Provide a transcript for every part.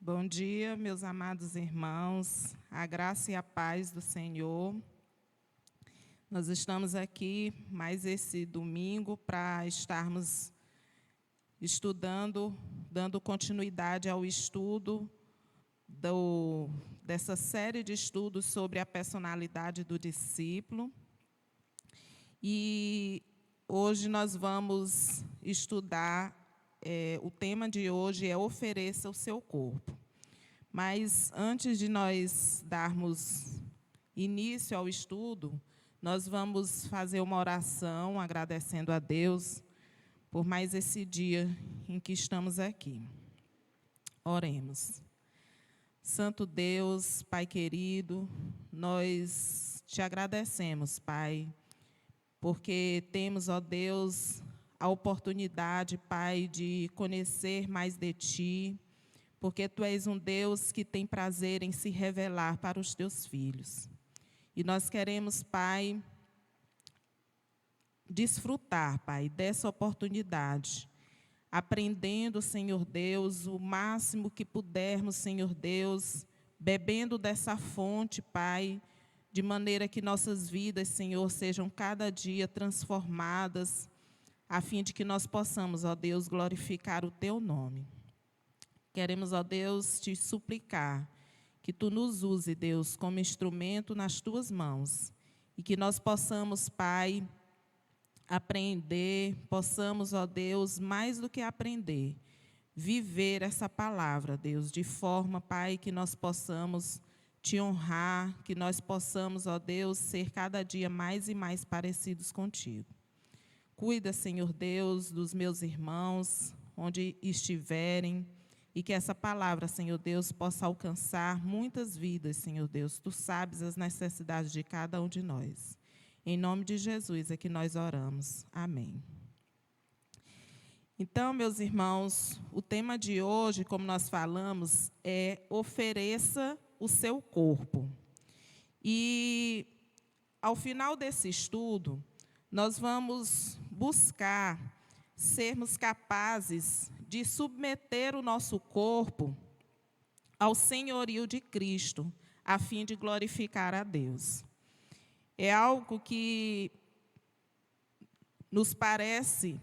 Bom dia, meus amados irmãos, a graça e a paz do Senhor. Nós estamos aqui mais esse domingo para estarmos estudando, dando continuidade ao estudo dessa série de estudos sobre a personalidade do discípulo. E hoje nós vamos estudar, o tema de hoje é ofereça o seu corpo. Mas antes de nós darmos início ao estudo, nós vamos fazer uma oração agradecendo a Deus por mais esse dia em que estamos aqui. Oremos. Santo Deus, Pai querido, nós te agradecemos, Pai, porque temos, ó Deus, a oportunidade, Pai, de conhecer mais de Ti, porque Tu és um Deus que tem prazer em se revelar para os Teus filhos. E nós queremos, Pai, desfrutar, Pai, dessa oportunidade, aprendendo, Senhor Deus, o máximo que pudermos, Senhor Deus, bebendo dessa fonte, Pai, de maneira que nossas vidas, Senhor, sejam cada dia transformadas, a fim de que nós possamos, ó Deus, glorificar o Teu nome. Queremos, ó Deus, te suplicar que Tu nos use, Deus, como instrumento nas Tuas mãos e que nós possamos, Pai, aprender, possamos, ó Deus, mais do que aprender, viver essa palavra, Deus, de forma, Pai, que nós possamos Te honrar, que nós possamos, ó Deus, ser cada dia mais e mais parecidos contigo. Cuida, Senhor Deus, dos meus irmãos, onde estiverem, e que essa palavra, Senhor Deus, possa alcançar muitas vidas, Senhor Deus. Tu sabes as necessidades de cada um de nós. Em nome de Jesus é que nós oramos. Amém. Então, meus irmãos, o tema de hoje, como nós falamos, é ofereça o seu corpo. E, ao final desse estudo, nós vamos buscar sermos capazes de submeter o nosso corpo ao senhorio de Cristo, a fim de glorificar a Deus. É algo que nos parece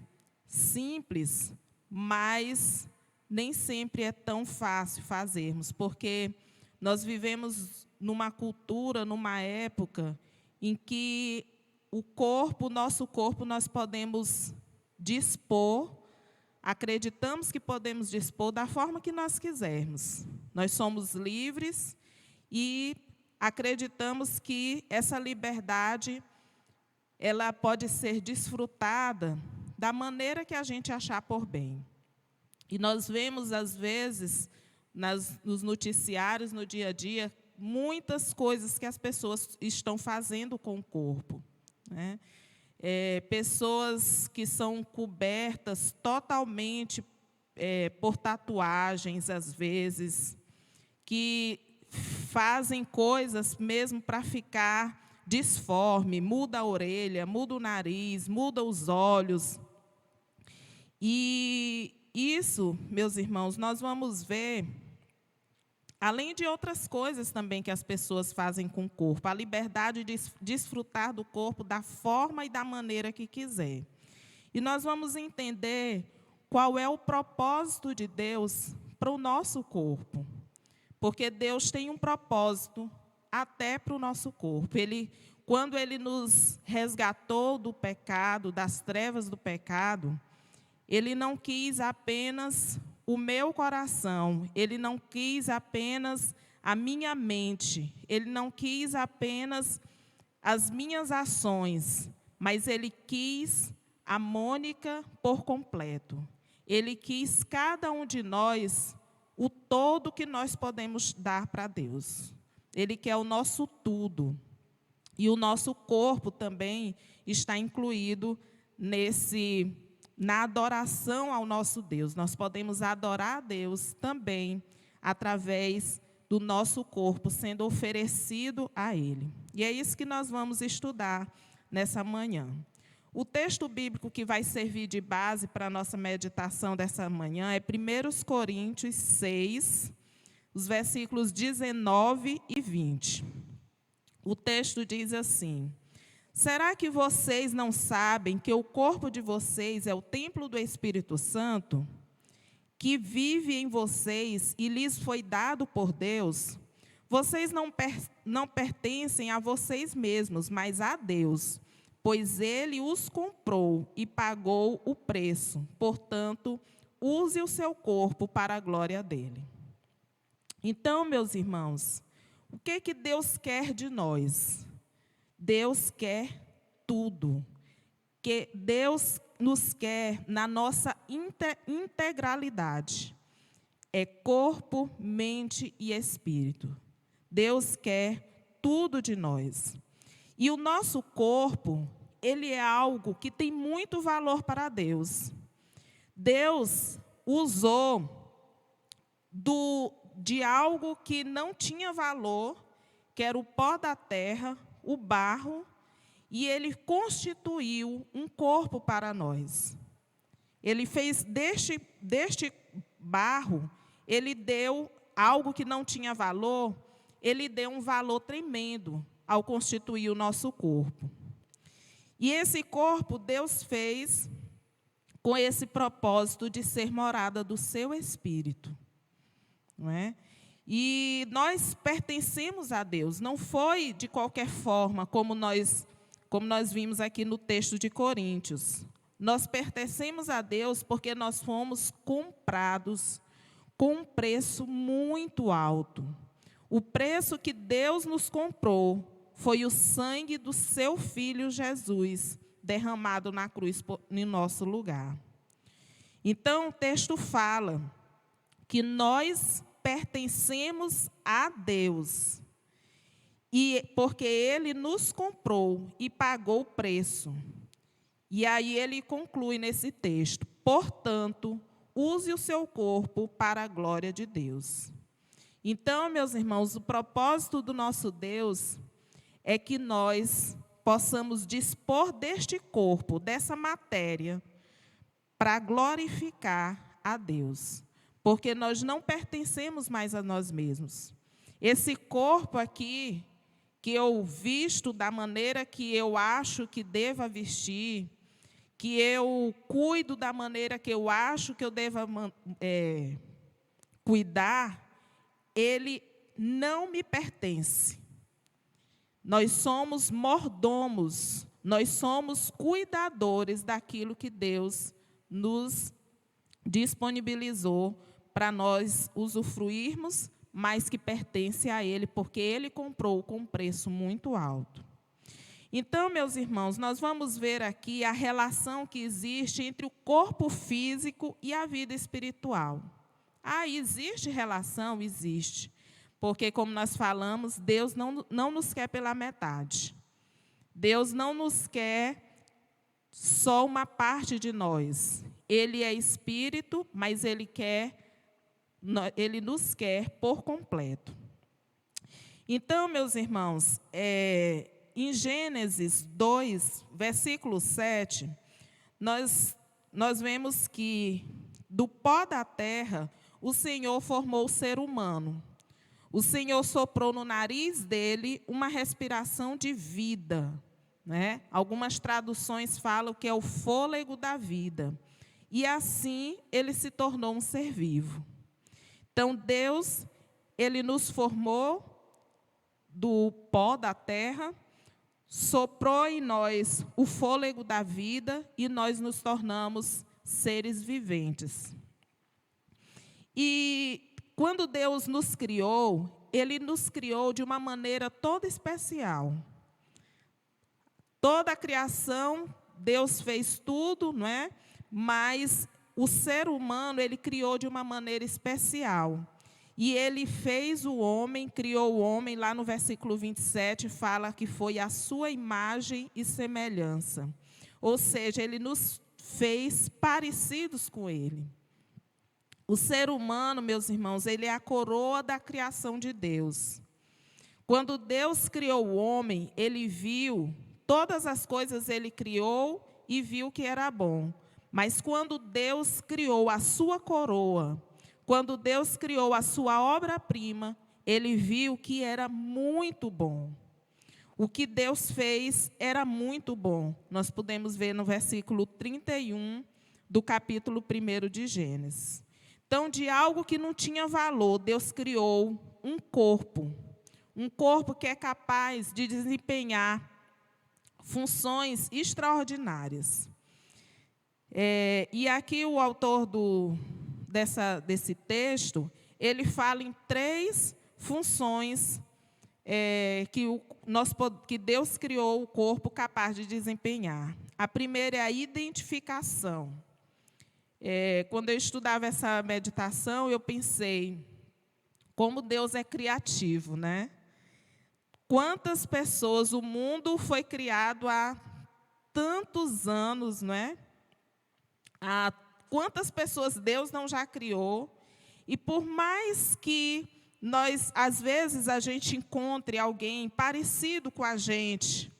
simples, mas nem sempre é tão fácil fazermos, porque nós vivemos numa cultura, numa época em que o nosso corpo, nós podemos dispor, acreditamos que podemos dispor da forma que nós quisermos. Nós somos livres e acreditamos que essa liberdade ela pode ser desfrutada da maneira que a gente achar por bem. E nós vemos, às vezes, nos noticiários, no dia a dia, muitas coisas que as pessoas estão fazendo com o corpo, né? Pessoas que são cobertas totalmente por tatuagens, às vezes, que fazem coisas mesmo para ficar disforme, muda a orelha, muda o nariz, muda os olhos. E isso, meus irmãos, nós vamos ver, além de outras coisas também que as pessoas fazem com o corpo, a liberdade de desfrutar do corpo da forma e da maneira que quiser. E nós vamos entender qual é o propósito de Deus para o nosso corpo. Porque Deus tem um propósito até para o nosso corpo. Quando Ele nos resgatou do pecado, das trevas do pecado, Ele não quis apenas o meu coração, Ele não quis apenas a minha mente, Ele não quis apenas as minhas ações, mas Ele quis a Mônica por completo. Ele quis cada um de nós, o todo que nós podemos dar para Deus. Ele quer o nosso tudo. E o nosso corpo também está incluído na adoração ao nosso Deus. Nós podemos adorar a Deus também através do nosso corpo sendo oferecido a Ele. E é isso que nós vamos estudar nessa manhã. O texto bíblico que vai servir de base para a nossa meditação dessa manhã é 1 Coríntios 6, os versículos 19 e 20. O texto diz assim: será que vocês não sabem que o corpo de vocês é o templo do Espírito Santo, que vive em vocês e lhes foi dado por Deus? Vocês não pertencem a vocês mesmos, mas a Deus, pois Ele os comprou e pagou o preço. Portanto, use o seu corpo para a glória dele. Então, meus irmãos, o que Deus quer de nós? Deus quer tudo. Que Deus nos quer na nossa integralidade. É corpo, mente e espírito. Deus quer tudo de nós. E o nosso corpo, ele é algo que tem muito valor para Deus. Deus usou de algo que não tinha valor, que era o pó da terra, o barro, e Ele constituiu um corpo para nós. Ele fez deste barro, Ele deu algo que não tinha valor, Ele deu um valor tremendo ao constituir o nosso corpo. E esse corpo Deus fez com esse propósito de ser morada do seu Espírito. Não é? E nós pertencemos a Deus, não foi de qualquer forma, como nós vimos aqui no texto de Coríntios. Nós pertencemos a Deus porque nós fomos comprados com um preço muito alto. O preço que Deus nos comprou foi o sangue do seu Filho Jesus, derramado na cruz em nosso lugar. Então, o texto fala que nós pertencemos a Deus, e porque Ele nos comprou e pagou o preço. E aí ele conclui nesse texto: portanto, use o seu corpo para a glória de Deus. Então, meus irmãos, o propósito do nosso Deus é que nós possamos dispor deste corpo, dessa matéria, para glorificar a Deus. Porque nós não pertencemos mais a nós mesmos. Esse corpo aqui, que eu visto da maneira que eu acho que deva vestir, que eu cuido da maneira que eu acho que eu deva cuidar, ele não me pertence. Nós somos mordomos, nós somos cuidadores daquilo que Deus nos disponibilizou para nós usufruirmos, mas que pertence a Ele, porque Ele comprou com um preço muito alto. Então, meus irmãos, nós vamos ver aqui a relação que existe entre o corpo físico e a vida espiritual. Existe relação? Existe. Porque, como nós falamos, Deus não nos quer pela metade. Deus não nos quer só uma parte de nós. Ele é espírito, mas Ele nos quer por completo. Então, meus irmãos, em Gênesis 2, versículo 7, nós vemos que do pó da terra o Senhor formou o ser humano. O Senhor soprou no nariz dele uma respiração de vida, né? Algumas traduções falam que é o fôlego da vida. E assim ele se tornou um ser vivo. Então Deus, Ele nos formou do pó da terra, soprou em nós o fôlego da vida e nós nos tornamos seres viventes. E quando Deus nos criou, Ele nos criou de uma maneira toda especial. Toda a criação, Deus fez tudo, não é? Mas o ser humano, Ele criou de uma maneira especial. E Ele fez o homem, criou o homem, lá no versículo 27, fala que foi a sua imagem e semelhança. Ou seja, Ele nos fez parecidos com Ele. O ser humano, meus irmãos, ele é a coroa da criação de Deus. Quando Deus criou o homem, Ele viu, todas as coisas Ele criou e viu que era bom. Mas quando Deus criou a sua coroa, quando Deus criou a sua obra-prima, ele viu que era muito bom. O que Deus fez era muito bom. Nós podemos ver no versículo 31 do capítulo 1 de Gênesis. Então, de algo que não tinha valor, Deus criou um corpo que é capaz de desempenhar funções extraordinárias. E aqui o autor desse texto, ele fala em 3 funções que Deus criou o corpo capaz de desempenhar. A primeira é a identificação. Quando eu estudava essa meditação, eu pensei como Deus é criativo, né? Quantas pessoas, o mundo foi criado há tantos anos, né? Quantas pessoas Deus não já criou? E por mais que às vezes, a gente encontre alguém parecido com a gente,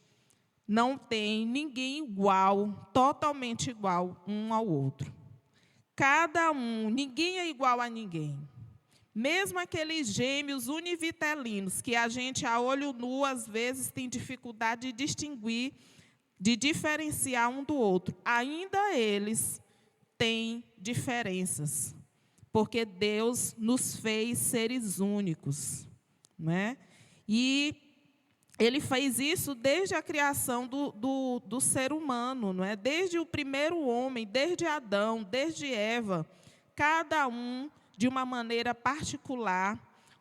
não tem ninguém igual, totalmente igual um ao outro. Ninguém é igual a ninguém. Mesmo aqueles gêmeos univitelinos, que a gente, a olho nu, às vezes, tem dificuldade de distinguir, de diferenciar um do outro, ainda eles têm diferenças, porque Deus nos fez seres únicos, né? E Ele fez isso desde a criação do ser humano, não é? Desde o primeiro homem, desde Adão, desde Eva, cada um de uma maneira particular,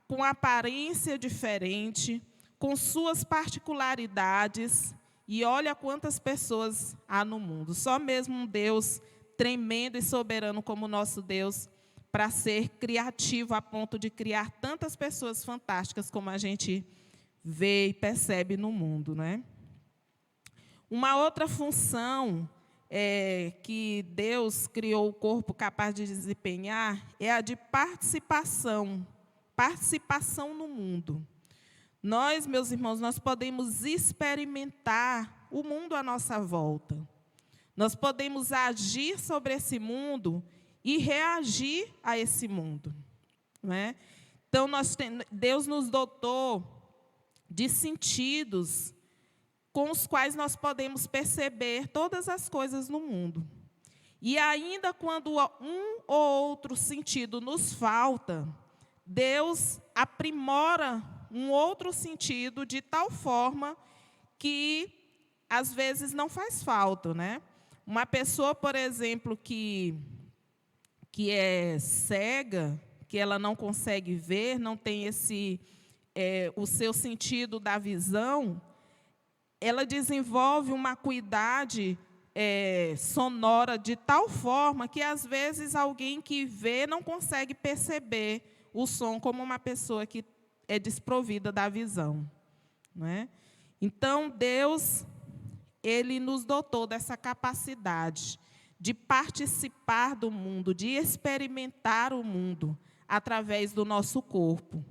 com aparência diferente, com suas particularidades. E olha quantas pessoas há no mundo. Só mesmo um Deus tremendo e soberano como o nosso Deus, para ser criativo a ponto de criar tantas pessoas fantásticas como a gente vê e percebe no mundo, né? Uma outra função que Deus criou o corpo capaz de desempenhar é a de participação no mundo. Nós, meus irmãos, nós podemos experimentar o mundo à nossa volta. Nós podemos agir sobre esse mundo e reagir a esse mundo, né? Então, Deus nos dotou de sentidos com os quais nós podemos perceber todas as coisas no mundo. E ainda quando um ou outro sentido nos falta, Deus aprimora um outro sentido de tal forma que, às vezes, não faz falta, né? Uma pessoa, por exemplo, que é cega, que ela não consegue ver, não tem o seu sentido da visão, ela desenvolve uma acuidade sonora de tal forma que, às vezes, alguém que vê não consegue perceber o som como uma pessoa que é desprovida da visão, não é? Então, Deus, Ele nos dotou dessa capacidade de participar do mundo, de experimentar o mundo através do nosso corpo,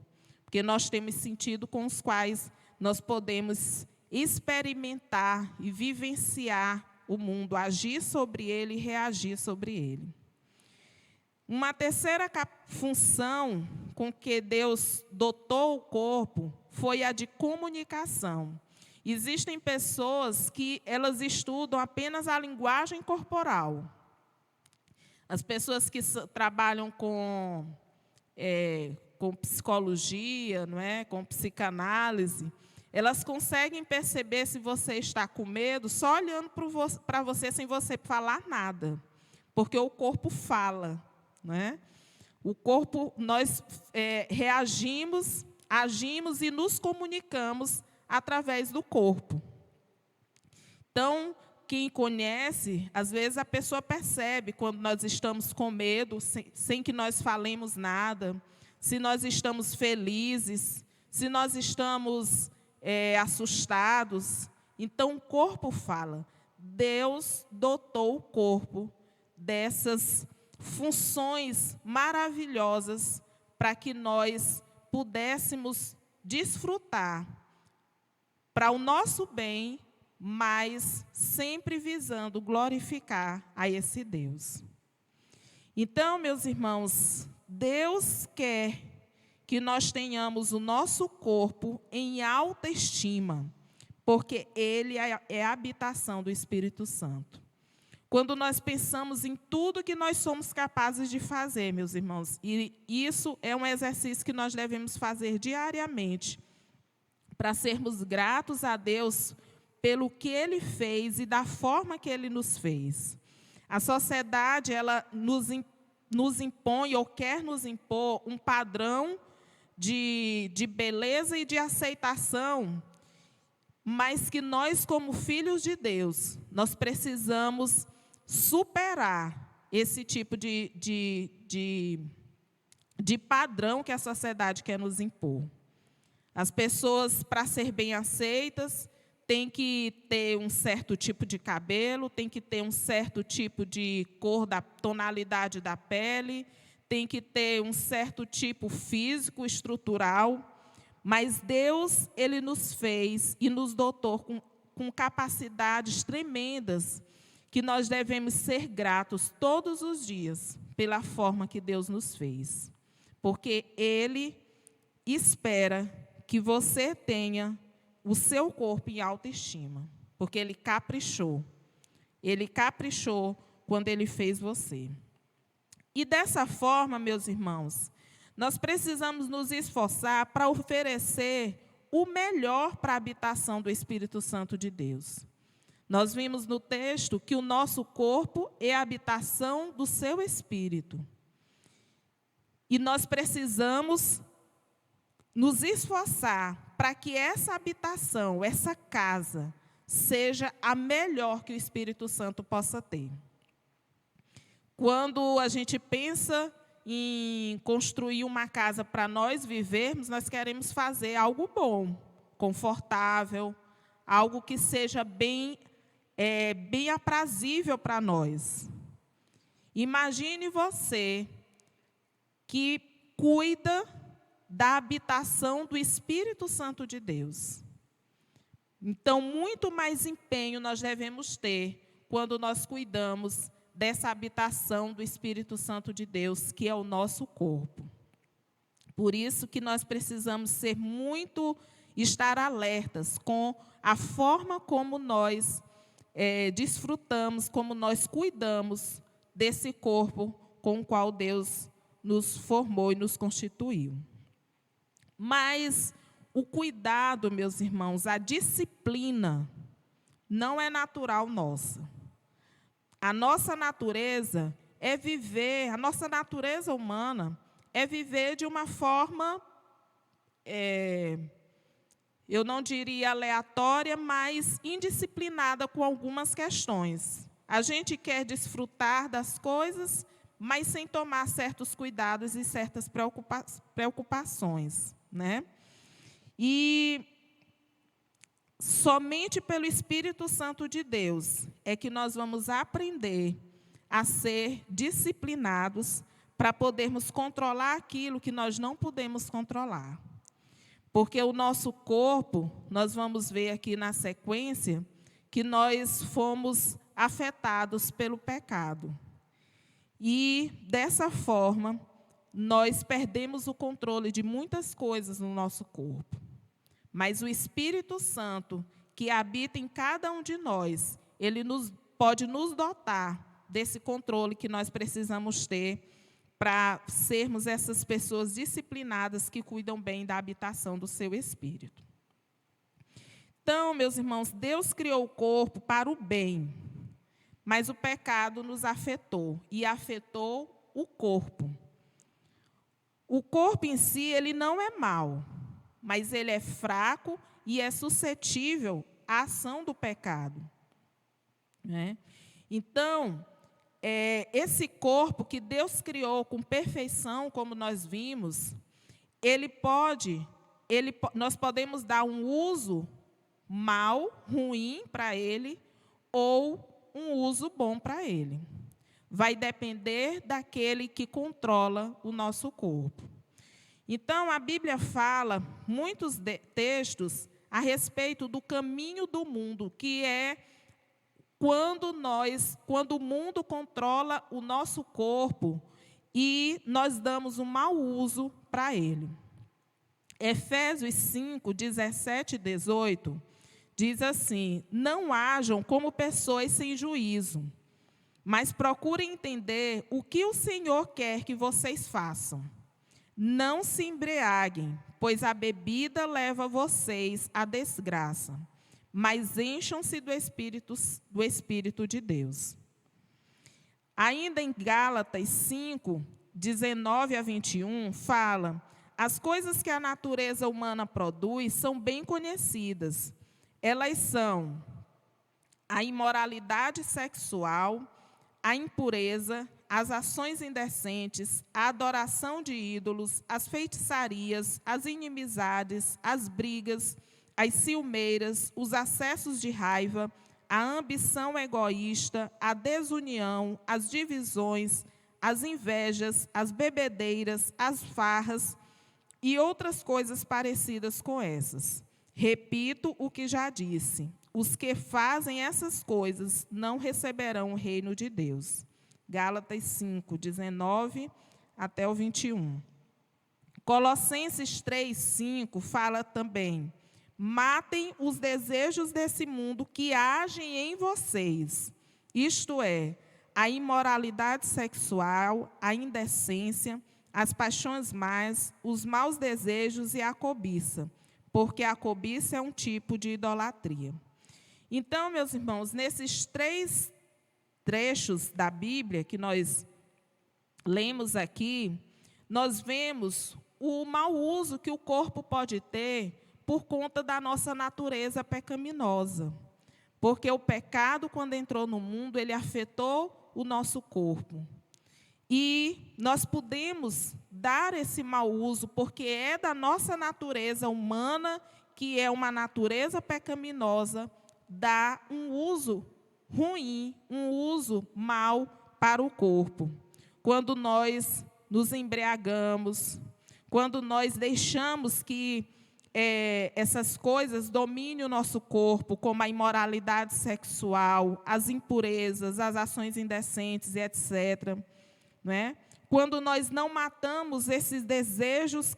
porque nós temos sentido com os quais nós podemos experimentar e vivenciar o mundo, agir sobre ele e reagir sobre ele. Uma terceira função com que Deus dotou o corpo foi a de comunicação. Existem pessoas que elas estudam apenas a linguagem corporal. As pessoas que trabalham com psicologia, não é? Com psicanálise, elas conseguem perceber se você está com medo só olhando para você sem você falar nada, porque o corpo fala, não é? O corpo, nós reagimos, agimos e nos comunicamos através do corpo. Então, quem conhece, às vezes a pessoa percebe quando nós estamos com medo, sem que nós falemos nada, se nós estamos felizes, se nós estamos assustados. Então, o corpo fala. Deus dotou o corpo dessas funções maravilhosas para que nós pudéssemos desfrutar para o nosso bem, mas sempre visando glorificar a esse Deus. Então, meus irmãos, Deus quer que nós tenhamos o nosso corpo em alta estima, porque ele é a habitação do Espírito Santo. Quando nós pensamos em tudo que nós somos capazes de fazer, meus irmãos, e isso é um exercício que nós devemos fazer diariamente, para sermos gratos a Deus pelo que Ele fez e da forma que Ele nos fez. A sociedade, ela nos impõe ou quer nos impor um padrão de beleza e de aceitação, mas que nós, como filhos de Deus, nós precisamos superar esse tipo de padrão que a sociedade quer nos impor. As pessoas, para ser bem aceitas, têm que ter um certo tipo de cabelo, têm que ter um certo tipo de cor, da tonalidade da pele, tem que ter um certo tipo físico, estrutural. Mas Deus, Ele nos fez e nos dotou com capacidades tremendas, que nós devemos ser gratos todos os dias pela forma que Deus nos fez. Porque Ele espera que você tenha o seu corpo em autoestima, porque Ele caprichou. Ele caprichou quando Ele fez você. E dessa forma, meus irmãos, nós precisamos nos esforçar para oferecer o melhor para a habitação do Espírito Santo de Deus. Nós vimos no texto que o nosso corpo é a habitação do seu Espírito. E nós precisamos nos esforçar para que essa habitação, essa casa, seja a melhor que o Espírito Santo possa ter. Quando a gente pensa em construir uma casa para nós vivermos, nós queremos fazer algo bom, confortável, algo que seja bem aprazível para nós. Imagine você que cuida da habitação do Espírito Santo de Deus. Então, muito mais empenho nós devemos ter quando nós cuidamos dessa habitação do Espírito Santo de Deus, que é o nosso corpo. Por isso que nós precisamos estar alertas com a forma como nós desfrutamos, como nós cuidamos desse corpo com o qual Deus nos formou e nos constituiu. Mas o cuidado, meus irmãos, a disciplina não é natural nossa. A nossa natureza é viver, a nossa natureza humana é viver de uma forma, eu não diria aleatória, mas indisciplinada com algumas questões. A gente quer desfrutar das coisas, mas sem tomar certos cuidados e certas preocupações, né? E somente pelo Espírito Santo de Deus é que nós vamos aprender a ser disciplinados para podermos controlar aquilo que nós não podemos controlar. Porque o nosso corpo, nós vamos ver aqui na sequência, que nós fomos afetados pelo pecado. E, dessa forma, nós perdemos o controle de muitas coisas no nosso corpo. Mas o Espírito Santo, que habita em cada um de nós, ele pode nos dotar desse controle que nós precisamos ter para sermos essas pessoas disciplinadas que cuidam bem da habitação do seu Espírito. Então, meus irmãos, Deus criou o corpo para o bem, mas o pecado nos afetou, e afetou o corpo. O corpo em si, ele não é mau, mas ele é fraco e é suscetível à ação do pecado, né? Então, esse corpo que Deus criou com perfeição, como nós vimos, nós podemos dar um uso mau, ruim para ele, ou um uso bom para ele. Vai depender daquele que controla o nosso corpo. Então, a Bíblia fala muitos textos a respeito do caminho do mundo, que é quando o mundo controla o nosso corpo e nós damos um mau uso para ele. Efésios 5, 17 e 18, diz assim: não hajam como pessoas sem juízo, mas procurem entender o que o Senhor quer que vocês façam. Não se embriaguem, pois a bebida leva vocês à desgraça, mas encham-se do Espírito de Deus. Ainda em Gálatas 5, 19 a 21, fala: as coisas que a natureza humana produz são bem conhecidas. Elas são a imoralidade sexual, a impureza, as ações indecentes, a adoração de ídolos, as feitiçarias, as inimizades, as brigas, as ciumeiras, os acessos de raiva, a ambição egoísta, a desunião, as divisões, as invejas, as bebedeiras, as farras e outras coisas parecidas com essas. Repito o que já disse: os que fazem essas coisas não receberão o reino de Deus. Gálatas 5, 19 até o 21. Colossenses 3, 5 fala também: matem os desejos desse mundo que agem em vocês, isto é, a imoralidade sexual, a indecência, as paixões más, os maus desejos e a cobiça, porque a cobiça é um tipo de idolatria. Então, meus irmãos, nesses 3 trechos da Bíblia que nós lemos aqui, nós vemos o mau uso que o corpo pode ter por conta da nossa natureza pecaminosa. Porque o pecado, quando entrou no mundo, ele afetou o nosso corpo. E nós podemos dar esse mau uso, porque é da nossa natureza humana, que é uma natureza pecaminosa, dar um uso ruim, um uso mau para o corpo. Quando nós nos embriagamos, quando nós deixamos que essas coisas dominem o nosso corpo, como a imoralidade sexual, as impurezas, as ações indecentes e etc., né? Quando nós não matamos esses desejos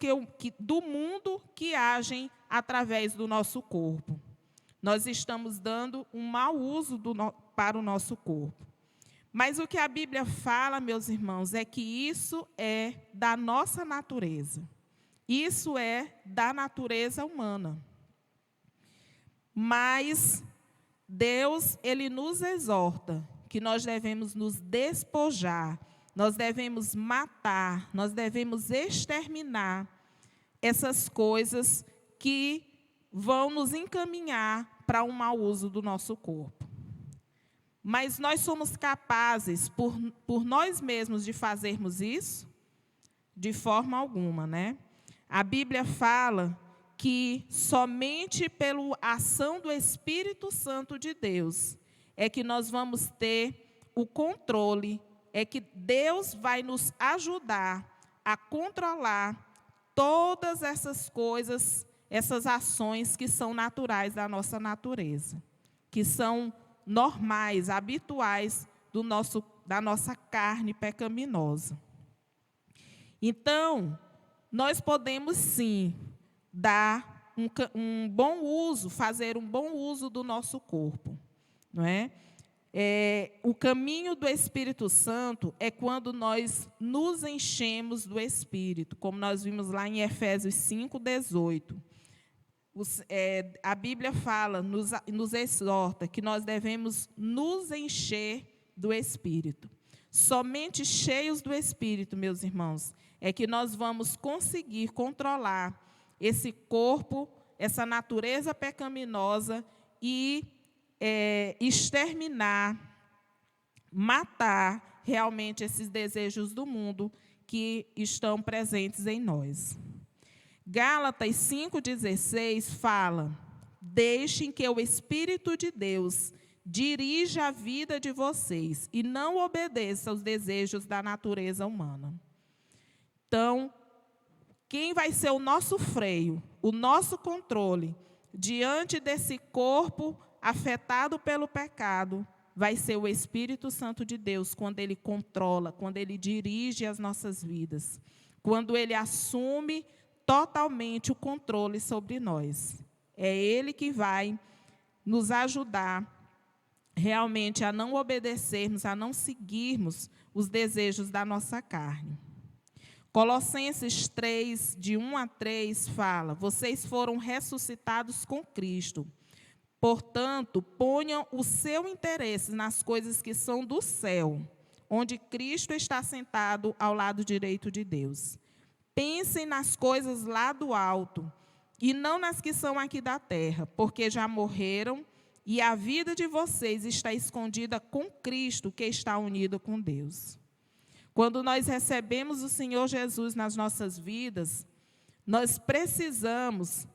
do mundo que agem através do nosso corpo, nós estamos dando um mau uso para o nosso corpo. Mas o que a Bíblia fala, meus irmãos, é que isso é da nossa natureza. Isso é da natureza humana. Mas Deus, ele nos exorta que nós devemos nos despojar, nós devemos matar, nós devemos exterminar essas coisas que vão nos encaminhar para um mau uso do nosso corpo. Mas nós somos capazes, por nós mesmos, de fazermos isso? De forma alguma, né? A Bíblia fala que somente pela ação do Espírito Santo de Deus é que nós vamos ter o controle, é que Deus vai nos ajudar a controlar todas essas coisas, essas ações que são naturais da nossa natureza, que são normais, habituais da nossa carne pecaminosa. Então, nós podemos sim dar um bom uso, fazer um bom uso do nosso corpo, não é? O caminho do Espírito Santo é quando nós nos enchemos do Espírito, como nós vimos lá em Efésios 5, 18. A Bíblia fala, nos exorta, que nós devemos nos encher do Espírito. Somente cheios do Espírito, meus irmãos, é que nós vamos conseguir controlar esse corpo, essa natureza pecaminosa e exterminar, matar realmente esses desejos do mundo que estão presentes em nós. Gálatas 5,16 fala: deixem que o Espírito de Deus dirija a vida de vocês e não obedeça aos desejos da natureza humana. Então, quem vai ser o nosso freio, o nosso controle, diante desse corpo afetado pelo pecado, vai ser o Espírito Santo de Deus quando Ele controla, quando Ele dirige as nossas vidas, quando Ele assume totalmente o controle sobre nós. É Ele que vai nos ajudar realmente a não obedecermos, a não seguirmos os desejos da nossa carne. Colossenses 3, de 1 a 3, fala: vocês foram ressuscitados com Cristo. Portanto, ponham o seu interesse nas coisas que são do céu, onde Cristo está sentado ao lado direito de Deus. Pensem nas coisas lá do alto, e não nas que são aqui da terra, porque já morreram, e a vida de vocês está escondida com Cristo, que está unido com Deus. Quando nós recebemos o Senhor Jesus nas nossas vidas, nós precisamos...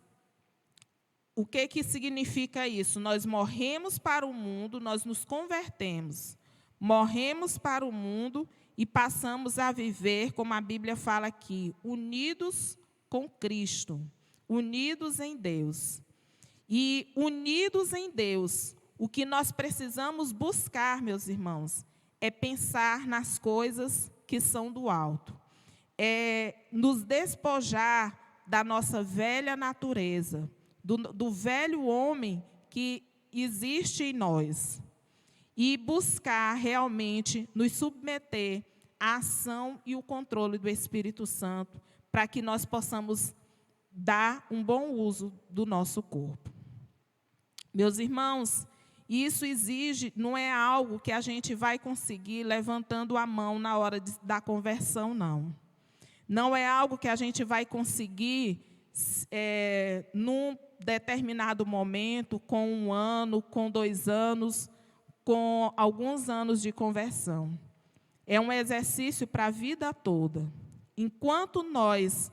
O que significa isso? Nós morremos para o mundo, nós nos convertemos. Morremos para o mundo e passamos a viver, como a Bíblia fala aqui, unidos com Cristo, unidos em Deus. E unidos em Deus, o que nós precisamos buscar, meus irmãos, é pensar nas coisas que são do alto. É nos despojar da nossa velha natureza, do velho homem que existe em nós, e buscar realmente nos submeter à ação e o controle do Espírito Santo, para que nós possamos dar um bom uso do nosso corpo. Meus irmãos, isso exige, não é algo que a gente vai conseguir levantando a mão na hora da conversão, não. Não é algo que a gente vai conseguir num determinado momento, com 1 ano, com 2 anos, com alguns anos de conversão. É um exercício para a vida toda. Enquanto nós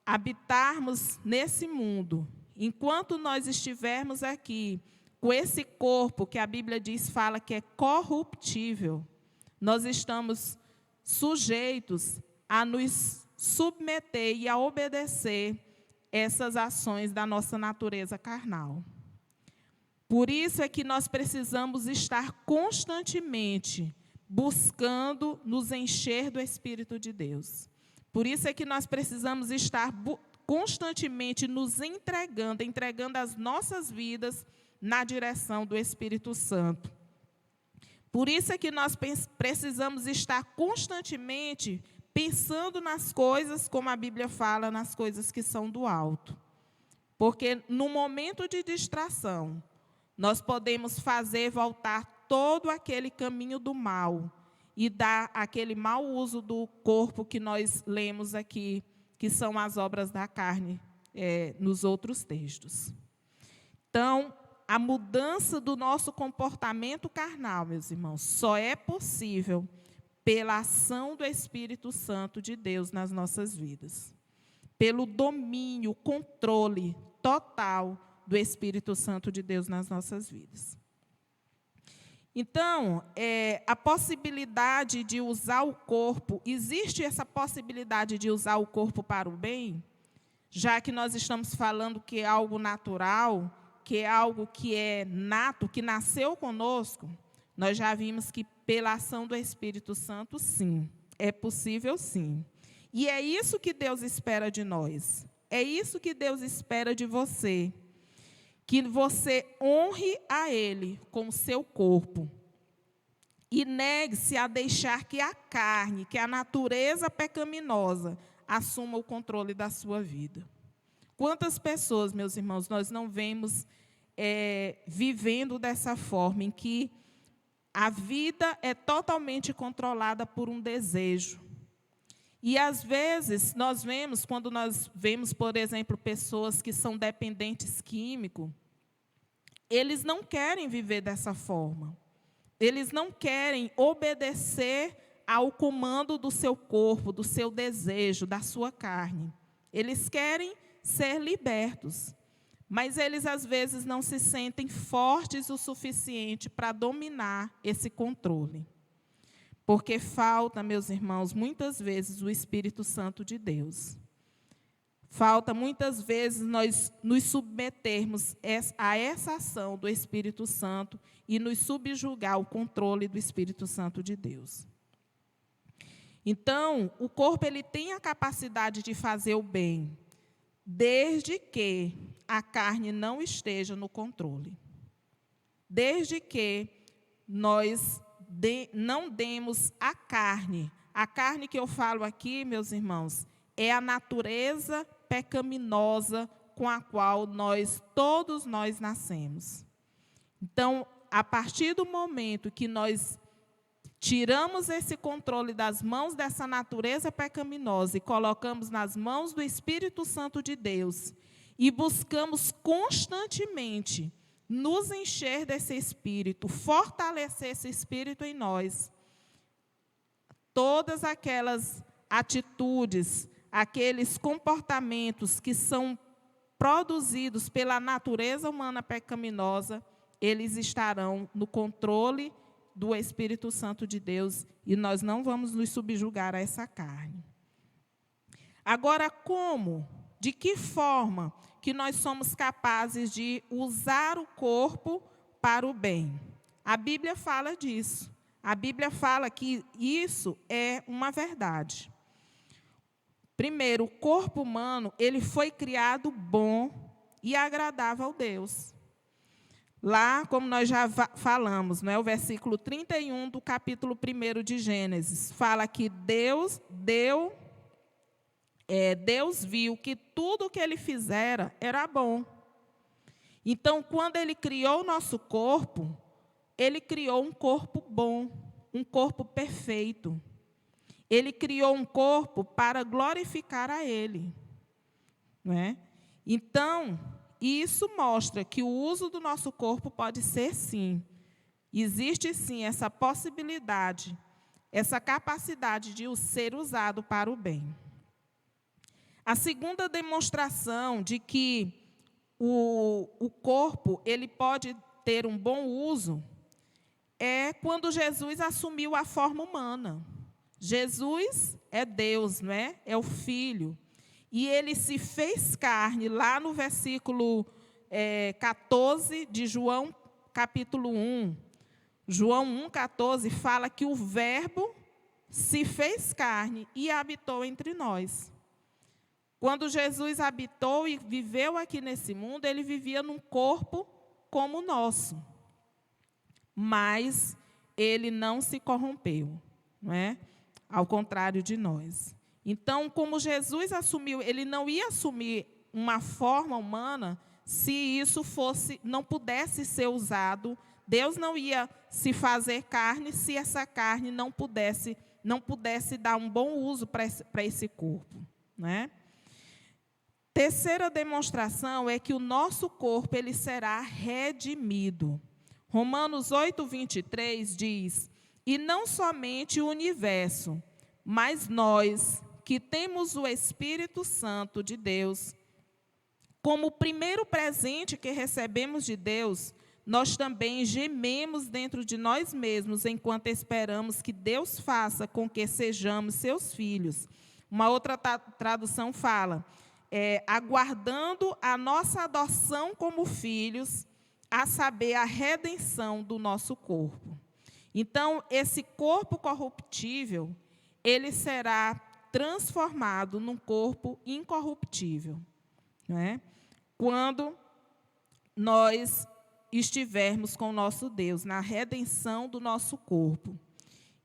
habitarmos nesse mundo, enquanto nós estivermos aqui, com esse corpo que a Bíblia fala que é corruptível, nós estamos sujeitos a nos submeter e a obedecer essas ações da nossa natureza carnal. Por isso é que nós precisamos estar constantemente buscando nos encher do Espírito de Deus. Por isso é que nós precisamos estar constantemente nos entregando as nossas vidas na direção do Espírito Santo. Por isso é que nós precisamos estar constantemente pensando nas coisas, como a Bíblia fala, nas coisas que são do alto. Porque no momento de distração, nós podemos fazer voltar todo aquele caminho do mal e dar aquele mau uso do corpo que nós lemos aqui, que são as obras da carne, nos outros textos. Então, a mudança do nosso comportamento carnal, meus irmãos, só é possível pela ação do Espírito Santo de Deus nas nossas vidas. Pelo domínio, controle total do Espírito Santo de Deus nas nossas vidas. Então, a possibilidade de usar o corpo, existe essa possibilidade de usar o corpo para o bem? Já que nós estamos falando que é algo natural, que é algo que é nato, que nasceu conosco, nós já vimos que pela ação do Espírito Santo, sim, é possível sim. E é isso que Deus espera de nós, é isso que Deus espera de você, que você honre a Ele com o seu corpo e negue-se a deixar que a carne, que a natureza pecaminosa, assuma o controle da sua vida. Quantas pessoas, meus irmãos, nós não vemos vivendo dessa forma, em que a vida é totalmente controlada por um desejo. E, às vezes, quando nós vemos, por exemplo, pessoas que são dependentes químicos, eles não querem viver dessa forma. Eles não querem obedecer ao comando do seu corpo, do seu desejo, da sua carne. Eles querem ser libertos. Mas eles, às vezes, não se sentem fortes o suficiente para dominar esse controle. Porque falta, meus irmãos, muitas vezes o Espírito Santo de Deus. Falta, muitas vezes, nós nos submetermos a essa ação do Espírito Santo e nos subjugar ao controle do Espírito Santo de Deus. Então, o corpo ele tem a capacidade de fazer o bem, desde que a carne não esteja no controle. Desde que nós não demos a carne. A carne que eu falo aqui, meus irmãos, é a natureza pecaminosa com a qual todos nós nascemos. Então, a partir do momento que nós tiramos esse controle das mãos dessa natureza pecaminosa e colocamos nas mãos do Espírito Santo de Deus e buscamos constantemente nos encher desse Espírito, fortalecer esse Espírito em nós, todas aquelas atitudes, aqueles comportamentos que são produzidos pela natureza humana pecaminosa, eles estarão no controle do Espírito Santo de Deus e nós não vamos nos subjugar a essa carne. Agora, como? De que forma que nós somos capazes de usar o corpo para o bem? A Bíblia fala disso. A Bíblia fala que isso é uma verdade. Primeiro, o corpo humano, ele foi criado bom e agradável a Deus. Lá, como nós já falamos, o versículo 31 do capítulo 1 de Gênesis, fala que Deus viu que tudo o que ele fizera era bom. Então, quando ele criou o nosso corpo, ele criou um corpo bom, um corpo perfeito. Ele criou um corpo para glorificar a Ele. Não é? Então, isso mostra que o uso do nosso corpo pode ser, sim. Existe, sim, essa possibilidade, essa capacidade de ser usado para o bem. A segunda demonstração de que o corpo ele pode ter um bom uso é quando Jesus assumiu a forma humana. Jesus é Deus, não é? É o Filho. E ele se fez carne, lá no versículo 14 de João, capítulo 1. João 1,14 fala que o Verbo se fez carne e habitou entre nós. Quando Jesus habitou e viveu aqui nesse mundo, ele vivia num corpo como o nosso. Mas ele não se corrompeu, não é? Ao contrário de nós. Então, como Jesus assumiu, ele não ia assumir uma forma humana se isso não pudesse ser usado. Deus não ia se fazer carne se essa carne não pudesse dar um bom uso para esse corpo, né? Terceira demonstração é que o nosso corpo ele será redimido. Romanos 8:23 diz: e não somente o universo, mas nós, que temos o Espírito Santo de Deus, como o primeiro presente que recebemos de Deus, nós também gememos dentro de nós mesmos, enquanto esperamos que Deus faça com que sejamos seus filhos. Uma outra tradução fala, aguardando a nossa adoção como filhos, a saber, a redenção do nosso corpo. Então, esse corpo corruptível, ele será transformado num corpo incorruptível, não é? Quando nós estivermos com o nosso Deus, na redenção do nosso corpo.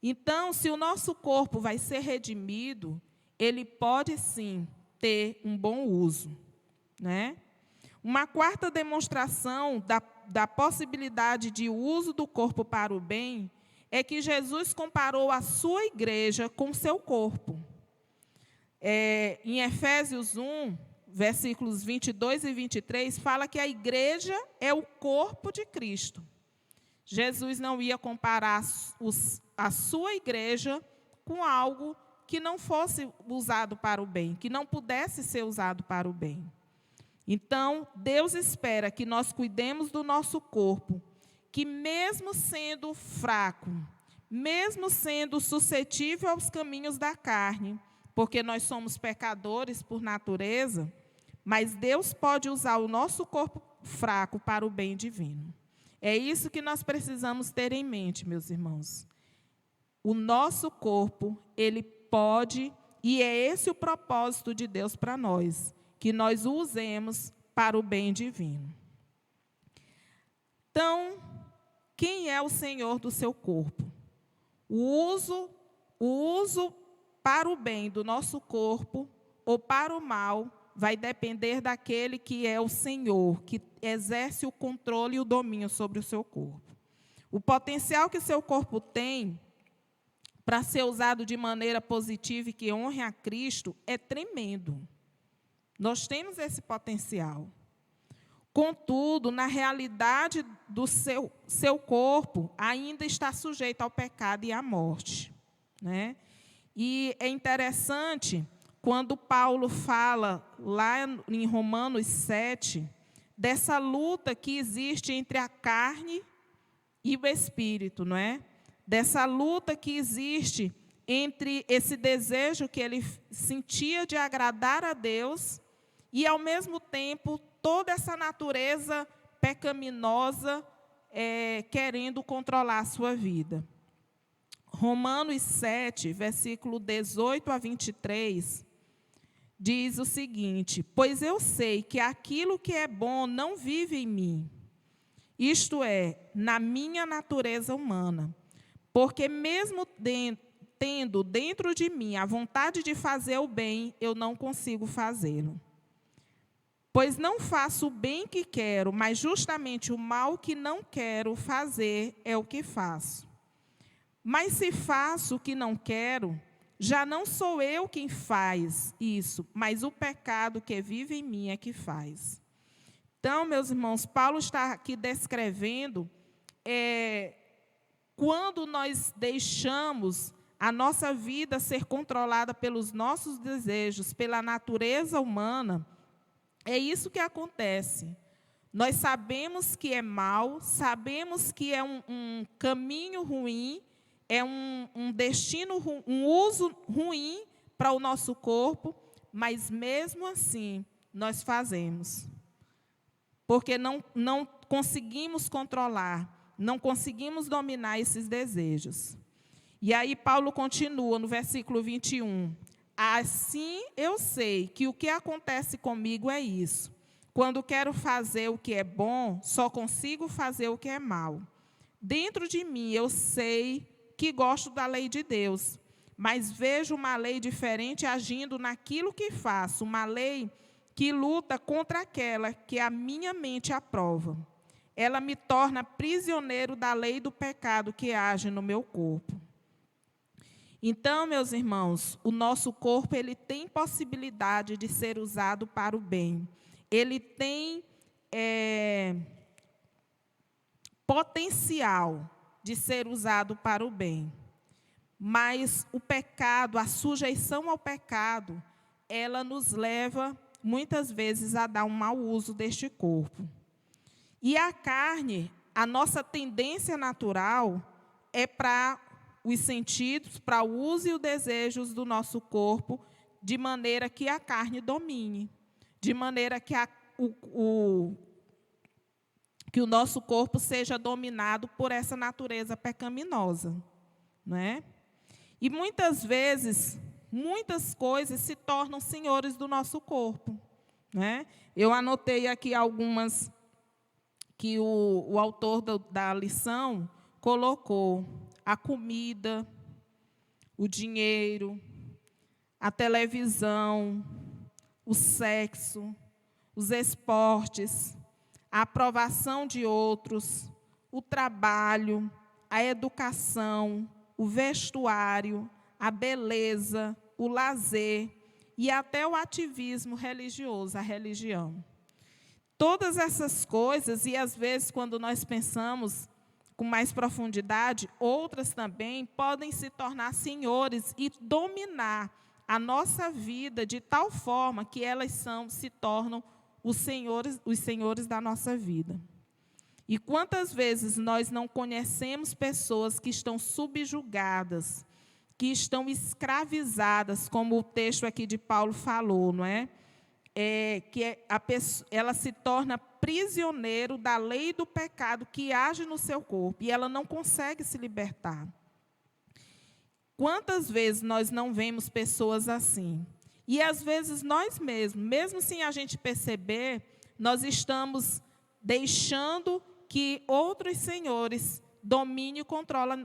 Então, se o nosso corpo vai ser redimido, ele pode, sim, ter um bom uso, né? Uma quarta demonstração da possibilidade de uso do corpo para o bem é que Jesus comparou a sua igreja com o seu corpo. Em Efésios 1, versículos 22 e 23, fala que a igreja é o corpo de Cristo. Jesus não ia comparar a sua igreja com algo que não fosse usado para o bem, que não pudesse ser usado para o bem. Então, Deus espera que nós cuidemos do nosso corpo, que mesmo sendo fraco, mesmo sendo suscetível aos caminhos da carne, porque nós somos pecadores por natureza, mas Deus pode usar o nosso corpo fraco para o bem divino. É isso que nós precisamos ter em mente, meus irmãos. O nosso corpo, ele pode, e é esse o propósito de Deus para nós, que nós o usemos para o bem divino. Então, quem é o Senhor do seu corpo? O uso para o bem do nosso corpo ou para o mal vai depender daquele que é o Senhor, que exerce o controle e o domínio sobre o seu corpo. O potencial que seu corpo tem para ser usado de maneira positiva e que honre a Cristo é tremendo. Nós temos esse potencial. Contudo, na realidade do seu corpo, ainda está sujeito ao pecado e à morte, né? E é interessante, quando Paulo fala, lá em Romanos 7, dessa luta que existe entre a carne e o espírito, não é? Dessa luta que existe entre esse desejo que ele sentia de agradar a Deus e, ao mesmo tempo, toda essa natureza pecaminosa querendo controlar a sua vida. Romanos 7, versículo 18 a 23, diz o seguinte: pois eu sei que aquilo que é bom não vive em mim, isto é, na minha natureza humana, porque mesmo tendo dentro de mim a vontade de fazer o bem, eu não consigo fazê-lo. Pois não faço o bem que quero, mas justamente o mal que não quero fazer é o que faço. Mas se faço o que não quero, já não sou eu quem faz isso, mas o pecado que vive em mim é que faz. Então, meus irmãos, Paulo está aqui descrevendo quando nós deixamos a nossa vida ser controlada pelos nossos desejos, pela natureza humana. É isso que acontece. Nós sabemos que é mal, sabemos que é um caminho ruim, é um destino, um uso ruim para o nosso corpo, mas mesmo assim nós fazemos. Porque não conseguimos controlar, não conseguimos dominar esses desejos. E aí Paulo continua no versículo 21. Assim eu sei que o que acontece comigo é isso. Quando quero fazer o que é bom, só consigo fazer o que é mal. Dentro de mim eu sei que gosto da lei de Deus, mas vejo uma lei diferente agindo naquilo que faço, uma lei que luta contra aquela que a minha mente aprova. Ela me torna prisioneiro da lei do pecado que age no meu corpo. Então, meus irmãos, o nosso corpo ele tem possibilidade de ser usado para o bem. Ele tem potencial de ser usado para o bem. Mas o pecado, a sujeição ao pecado, ela nos leva, muitas vezes, a dar um mau uso deste corpo. E a carne, a nossa tendência natural é para os sentidos, para o uso e os desejos do nosso corpo, de maneira que a carne domine, de maneira que o nosso corpo seja dominado por essa natureza pecaminosa, não é? E muitas vezes, muitas coisas se tornam senhores do nosso corpo, né? Eu anotei aqui algumas que o autor da lição colocou: a comida, o dinheiro, a televisão, o sexo, os esportes, a aprovação de outros, o trabalho, a educação, o vestuário, a beleza, o lazer e até o ativismo religioso, a religião. Todas essas coisas, e às vezes quando nós pensamos com mais profundidade, outras também podem se tornar senhores e dominar a nossa vida de tal forma que elas se tornam os senhores da nossa vida. E quantas vezes nós não conhecemos pessoas que estão subjugadas, que estão escravizadas, como o texto aqui de Paulo falou, não é? Ela se torna prisioneiro da lei do pecado que age no seu corpo, e ela não consegue se libertar. Quantas vezes nós não vemos pessoas assim? E às vezes nós mesmos, mesmo sem a gente perceber, nós estamos deixando que outros senhores dominem e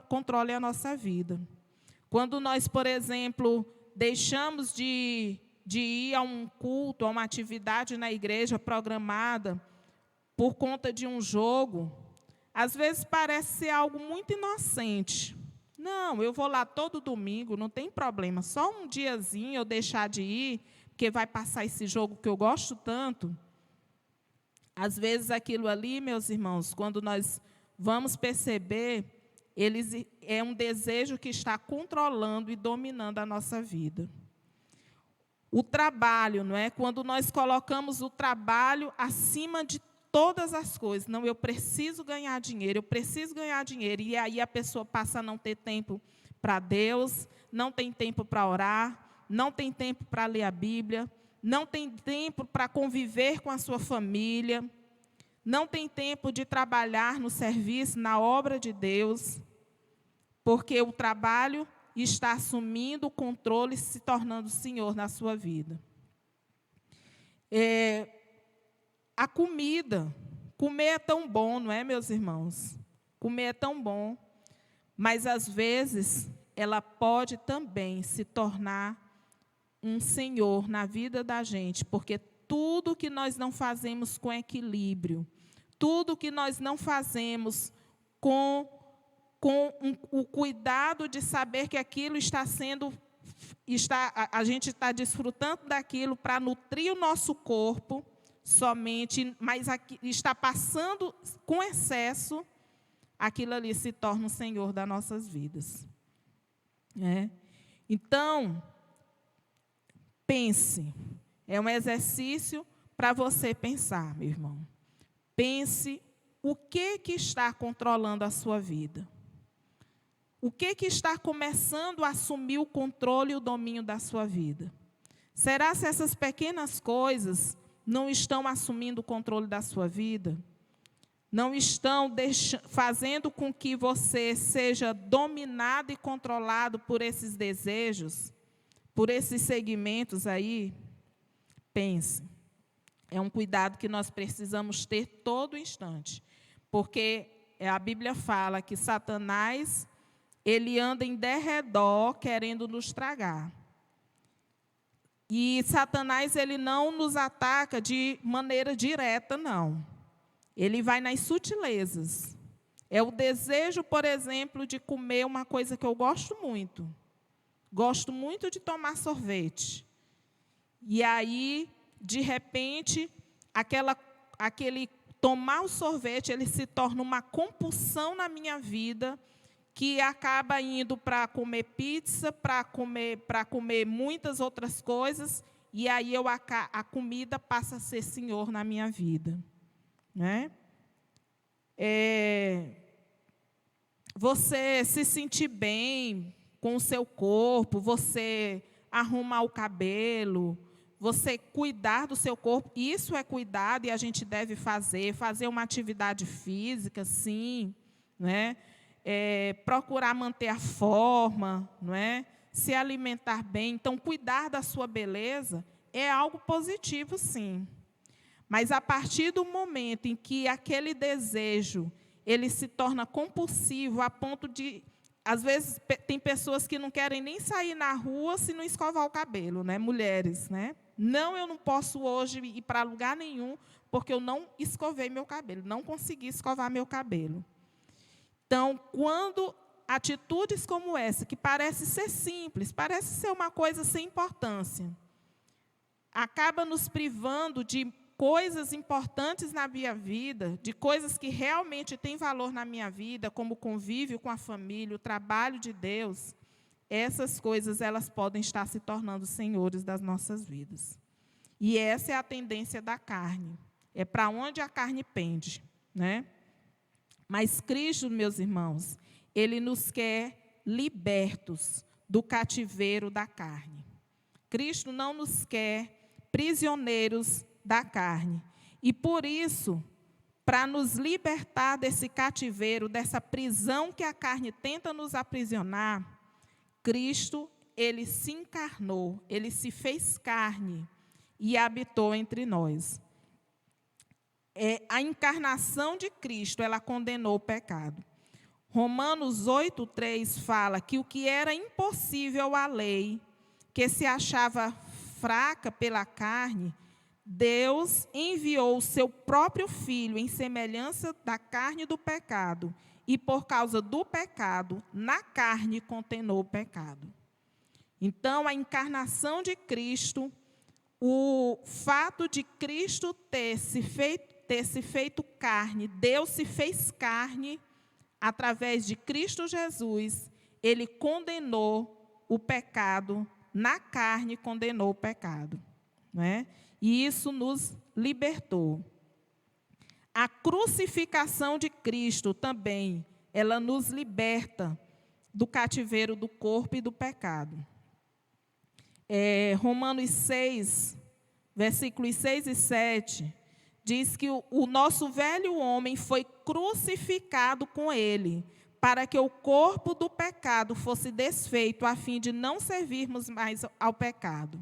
controlem a nossa vida. Quando nós, por exemplo, deixamos de ir a um culto, a uma atividade na igreja programada por conta de um jogo, às vezes parece ser algo muito inocente. Não, eu vou lá todo domingo, não tem problema, só um diazinho eu deixar de ir, porque vai passar esse jogo que eu gosto tanto. Às vezes aquilo ali, meus irmãos, quando nós vamos perceber, é um desejo que está controlando e dominando a nossa vida. O trabalho, não é? Quando nós colocamos o trabalho acima de todas as coisas. Não, eu preciso ganhar dinheiro, eu preciso ganhar dinheiro. E aí a pessoa passa a não ter tempo para Deus, não tem tempo para orar, não tem tempo para ler a Bíblia, não tem tempo para conviver com a sua família, não tem tempo de trabalhar no serviço, na obra de Deus, porque o trabalho está assumindo o controle e se tornando senhor na sua vida. A comida. Comer é tão bom, não é, meus irmãos? Comer é tão bom, mas, às vezes, ela pode também se tornar um senhor na vida da gente, porque tudo que nós não fazemos com equilíbrio, tudo que nós não fazemos com o cuidado de saber que aquilo a gente está desfrutando daquilo para nutrir o nosso corpo, somente, mas está passando com excesso, aquilo ali se torna o senhor das nossas vidas. Então, pense, é um exercício para você pensar, meu irmão. Pense o que está controlando a sua vida. O que está começando a assumir o controle e o domínio da sua vida? Será se essas pequenas coisas não estão assumindo o controle da sua vida? Não estão fazendo com que você seja dominado e controlado por esses desejos, por esses segmentos aí? Pense. É um cuidado que nós precisamos ter todo instante. Porque a Bíblia fala que Satanás, ele anda em derredor querendo nos tragar. E Satanás, ele não nos ataca de maneira direta, não. Ele vai nas sutilezas. É o desejo, por exemplo, de comer uma coisa que eu gosto muito. Gosto muito de tomar sorvete. E aí, de repente, aquele tomar o sorvete, ele se torna uma compulsão na minha vida, que acaba indo para comer pizza, para comer muitas outras coisas, e aí a comida passa a ser senhor na minha vida. Né? Você se sentir bem com o seu corpo, você arrumar o cabelo, você cuidar do seu corpo, isso é cuidado e a gente deve fazer uma atividade física, sim, né? Procurar manter a forma, não é? Se alimentar bem. Então, cuidar da sua beleza é algo positivo, sim. Mas, a partir do momento em que aquele desejo ele se torna compulsivo, a ponto de... Às vezes, tem pessoas que não querem nem sair na rua se não escovar o cabelo, né? Mulheres, né? Não, eu não posso hoje ir para lugar nenhum, porque eu não escovei meu cabelo, não consegui escovar meu cabelo. Então, quando atitudes como essa, que parece ser simples, parece ser uma coisa sem importância, acaba nos privando de coisas importantes na minha vida, de coisas que realmente têm valor na minha vida, como o convívio com a família, o trabalho de Deus, essas coisas elas podem estar se tornando senhores das nossas vidas. E essa é a tendência da carne. É para onde a carne pende, né? Mas Cristo, meus irmãos, Ele nos quer libertos do cativeiro da carne. Cristo não nos quer prisioneiros da carne. E por isso, para nos libertar desse cativeiro, dessa prisão que a carne tenta nos aprisionar, Cristo, ele se encarnou, ele se fez carne e habitou entre nós. A encarnação de Cristo, ela condenou o pecado. Romanos 8:3 fala que o que era impossível à lei, que se achava fraca pela carne, Deus enviou o seu próprio Filho em semelhança da carne do pecado, e por causa do pecado, na carne condenou o pecado. Então, a encarnação de Cristo, o fato de Cristo ter se feito carne, Deus se fez carne, através de Cristo Jesus, ele condenou o pecado, na carne condenou o pecado, né? E isso nos libertou. A crucificação de Cristo também, ela nos liberta do cativeiro do corpo e do pecado. Romanos 6, versículos 6 e 7, diz que o nosso velho homem foi crucificado com ele, para que o corpo do pecado fosse desfeito, a fim de não servirmos mais ao pecado.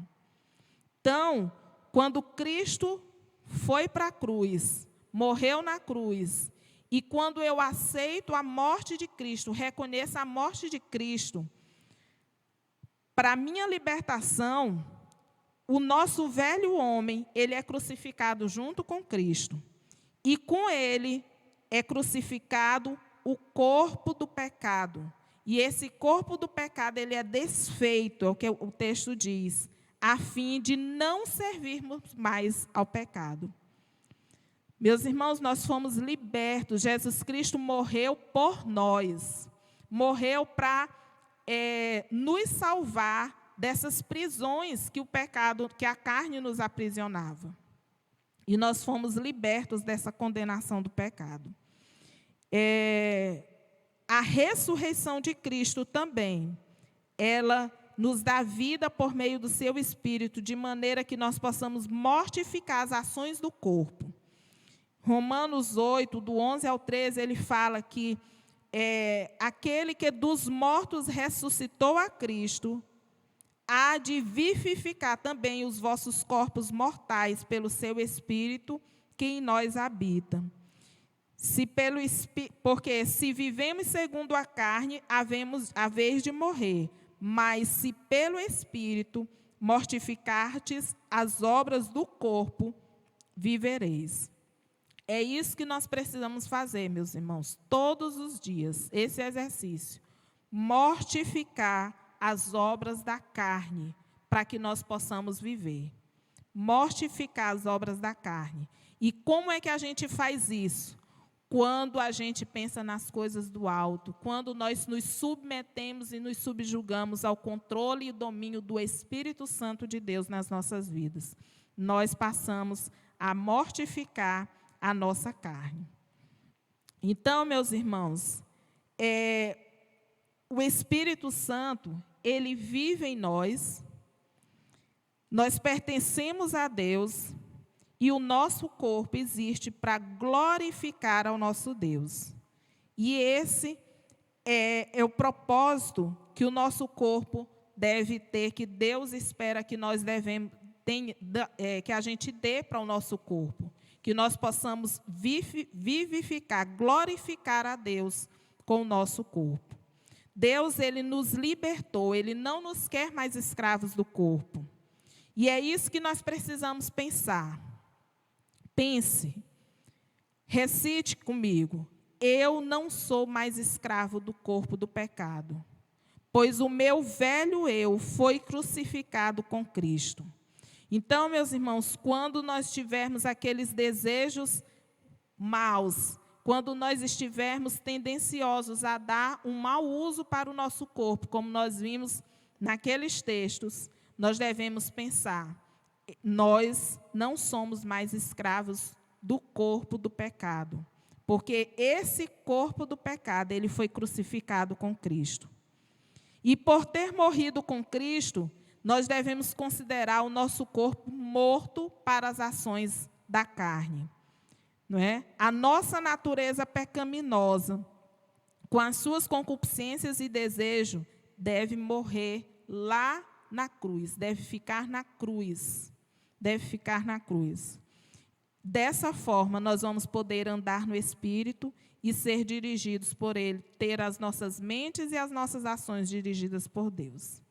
Então, quando Cristo foi para a cruz, morreu na cruz, e quando eu aceito a morte de Cristo, reconheço a morte de Cristo, para a minha libertação, o nosso velho homem, ele é crucificado junto com Cristo. E com ele é crucificado o corpo do pecado. E esse corpo do pecado, ele é desfeito, é o que o texto diz, a fim de não servirmos mais ao pecado. Meus irmãos, nós fomos libertos. Jesus Cristo morreu por nós. Morreu para nos salvar dessas prisões que o pecado, que a carne nos aprisionava. E nós fomos libertos dessa condenação do pecado. A ressurreição de Cristo também, ela nos dá vida por meio do seu Espírito, de maneira que nós possamos mortificar as ações do corpo. Romanos 8, do 11 ao 13, ele fala que aquele que dos mortos ressuscitou a Cristo, há de vivificar também os vossos corpos mortais pelo seu Espírito que em nós habita. Porque se vivemos segundo a carne, haveis de morrer, mas se pelo Espírito mortificardes as obras do corpo, vivereis. É isso que nós precisamos fazer, meus irmãos, todos os dias, esse exercício. Mortificar as obras da carne, para que nós possamos viver. Mortificar as obras da carne. E como é que a gente faz isso? Quando a gente pensa nas coisas do alto, quando nós nos submetemos e nos subjugamos ao controle e domínio do Espírito Santo de Deus nas nossas vidas, nós passamos a mortificar a nossa carne. Então, meus irmãos, o Espírito Santo, ele vive em nós, nós pertencemos a Deus, e o nosso corpo existe para glorificar ao nosso Deus. E esse é o propósito que o nosso corpo deve ter, que Deus espera que nós que a gente dê para o nosso corpo. Que nós possamos vivificar, glorificar a Deus com o nosso corpo. Deus, ele nos libertou, ele não nos quer mais escravos do corpo. E é isso que nós precisamos pensar. Pense, recite comigo: eu não sou mais escravo do corpo do pecado, pois o meu velho eu foi crucificado com Cristo. Então, meus irmãos, quando nós tivermos aqueles desejos maus, quando nós estivermos tendenciosos a dar um mau uso para o nosso corpo, como nós vimos naqueles textos, nós devemos pensar: nós não somos mais escravos do corpo do pecado, porque esse corpo do pecado, ele foi crucificado com Cristo. E por ter morrido com Cristo, nós devemos considerar o nosso corpo morto para as ações da carne. Não é? A nossa natureza pecaminosa, com as suas concupiscências e desejos, deve morrer lá na cruz, deve ficar na cruz. Deve ficar na cruz. Dessa forma, nós vamos poder andar no Espírito e ser dirigidos por Ele, ter as nossas mentes e as nossas ações dirigidas por Deus.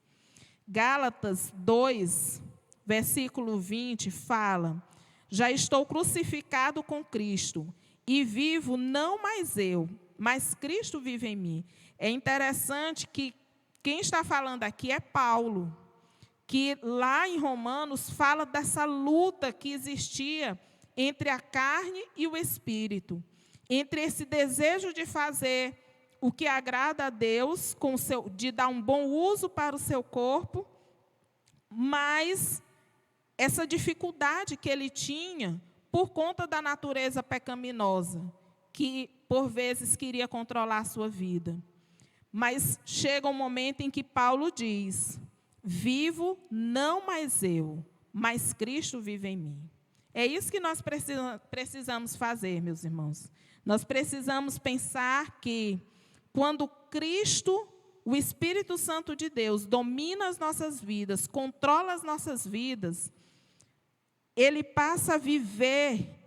Gálatas 2, versículo 20, fala: já estou crucificado com Cristo, e vivo não mais eu, mas Cristo vive em mim. É interessante que quem está falando aqui é Paulo, que lá em Romanos fala dessa luta que existia entre a carne e o Espírito, entre esse desejo de fazer o que agrada a Deus, de dar um bom uso para o seu corpo, mas essa dificuldade que ele tinha por conta da natureza pecaminosa, que por vezes queria controlar a sua vida. Mas chega um momento em que Paulo diz: vivo não mais eu, mas Cristo vive em mim. É isso que nós precisamos fazer, meus irmãos. Nós precisamos pensar que quando Cristo, o Espírito Santo de Deus, domina as nossas vidas, controla as nossas vidas, Ele passa a viver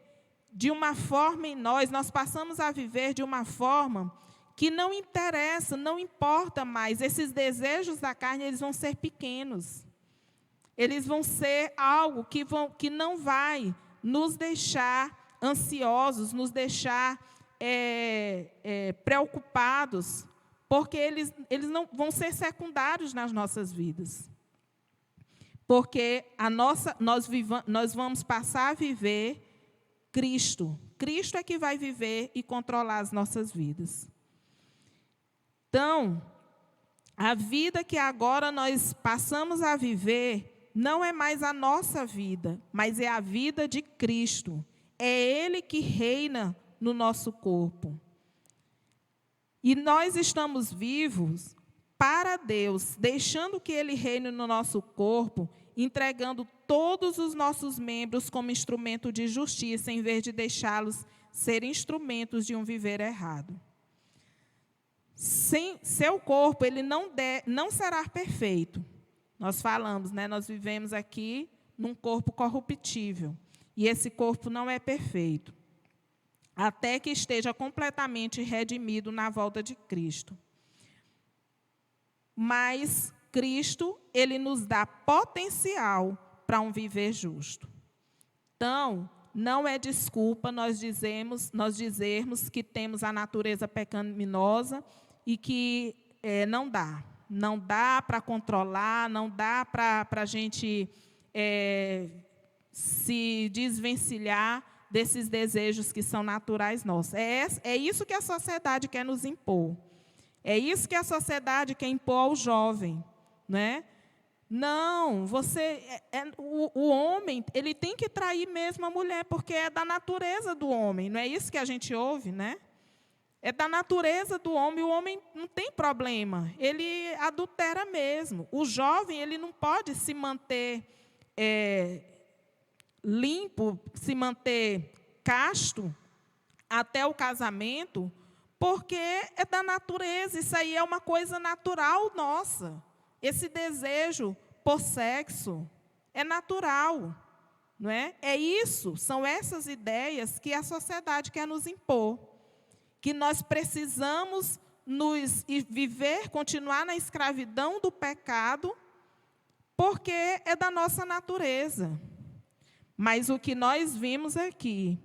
de uma forma em nós passamos a viver de uma forma que não interessa, não importa mais. Esses desejos da carne, eles vão ser pequenos. Eles vão ser algo que não vai nos deixar ansiosos, nos deixar preocupados, porque eles não vão ser secundários nas nossas vidas. Porque nós vamos passar a viver Cristo. Cristo é que vai viver e controlar as nossas vidas. Então, a vida que agora nós passamos a viver não é mais a nossa vida, mas é a vida de Cristo. É Ele que reina no nosso corpo. E nós estamos vivos para Deus, deixando que Ele reine no nosso corpo, entregando todos os nossos membros como instrumento de justiça, em vez de deixá-los ser instrumentos de um viver errado. Seu corpo, ele não será perfeito. Nós falamos, né? Nós vivemos aqui num corpo corruptível. E esse corpo não é perfeito. Até que esteja completamente redimido na volta de Cristo. Mas Cristo, Ele nos dá potencial para um viver justo. Então, não é desculpa nós dizermos que temos a natureza pecaminosa e que não dá. Não dá para controlar, não dá para a gente se desvencilhar desses desejos que são naturais nossos. É isso que a sociedade quer nos impor. É isso que a sociedade quer impor ao jovem, né? Não, o homem, ele tem que trair mesmo a mulher, porque é da natureza do homem. Não é isso que a gente ouve, né? É da natureza do homem. O homem não tem problema, ele adultera mesmo. O jovem, ele não pode se manter limpo, se manter casto até o casamento, porque é da natureza. Isso aí é uma coisa natural nossa. Esse desejo por sexo é natural, não é? É isso, são essas ideias que a sociedade quer nos impor, que nós precisamos continuar na escravidão do pecado, porque é da nossa natureza. Mas o que nós vimos aqui